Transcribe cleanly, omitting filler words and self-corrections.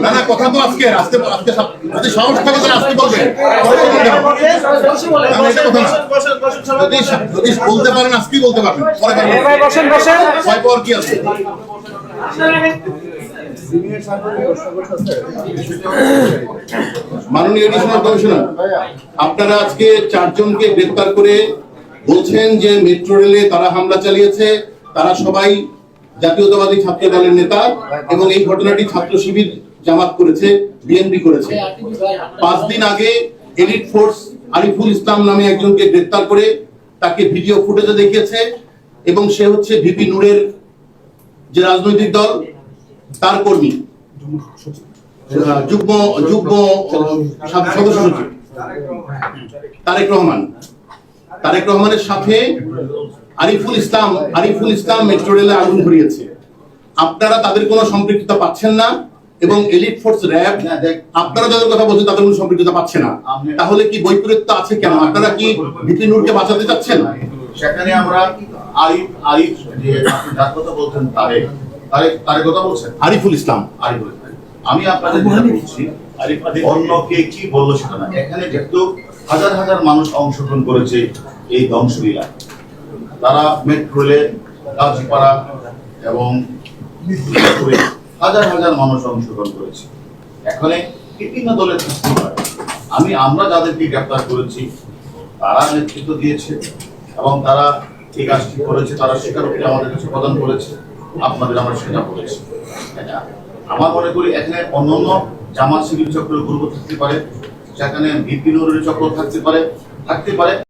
না না, কথা তো আজকে আজকে আজকে যদি সাহস থাকে তাহলে আজকে বলবেন, যদি বলতে পারেন আজকেই বলতে পারবেন, পরে পাওয়ার কি আছে? মাননীয় এডিশনাল কমিশনার, আপনারা আজকে 4 জনকে গ্রেফতার করে বলছেন যে মেট্রো রেলে তারা হামলা চালিয়েছে, তারা সবাই জাতীয়তাবাদী ছাত্র দলের নেতা এবং এই ঘটনাটি ছাত্র শিবির জামাত করেছে, বিএনপি করেছে। 5 দিন আগে এলিট ফোর্স আরিফুল ইসলাম নামে একজনকে গ্রেফতার করে তাকে ভিডিও ফুটেজে দেখিয়েছে এবং সে হচ্ছে ভিপি নূরের যে রাজনৈতিক দল তার কর্মী, যুগ্ম সদস্য সচিব তারেক রহমানের সাথে আরিফুল ইসলাম মেট্রো রেলে আগুন ধরিয়েছে। আপনারা তাদের কোনো সম্পৃক্ততা পাচ্ছেন না এবং এলিট ফোর্স র্যাব আপনারা যাদের কথা বলছেন তাদের কোনো সম্পৃক্ততা পাচ্ছে না, তাহলে কি বৈপরীত্য আছে কেন? আপনারা কি ভিপি নূরকে বাঁচাতে চাচ্ছেন? সেখানে আমরা আরিফ যে আপনি যার কথা বলছেন তারেক কথা বলছেন আরিফুল ইসলাম, আমি আপনাদের বলছি অন্য কে কি বললো সেটা না, এখানে যেহেতু হাজার হাজার মানুষ অংশগ্রহণ করেছে এই ধ্বংসলীলা, তারা মেট্রো রেলে গাজীপাড়া এবং হাজার হাজার মানুষ অংশগ্রহণ করেছে। এখানে বিভিন্ন দলের থাকতে পারে, আমরা যাদেরকে গ্রেফতার করেছি তারা নেতৃত্ব দিয়েছে এবং তারা এই কাজটি করেছে, তারা স্বীকারোক্তি আমাদের কাছে প্রদান করেছে, আপনাদের আমরা সেটা বলেছি। আমার মনে করি এখানে অন্যান্য জামাত শিবির চক্রের গ্রুপ থাকতে পারে, সেখানে ভিপি নূরের চক্র থাকতে পারে।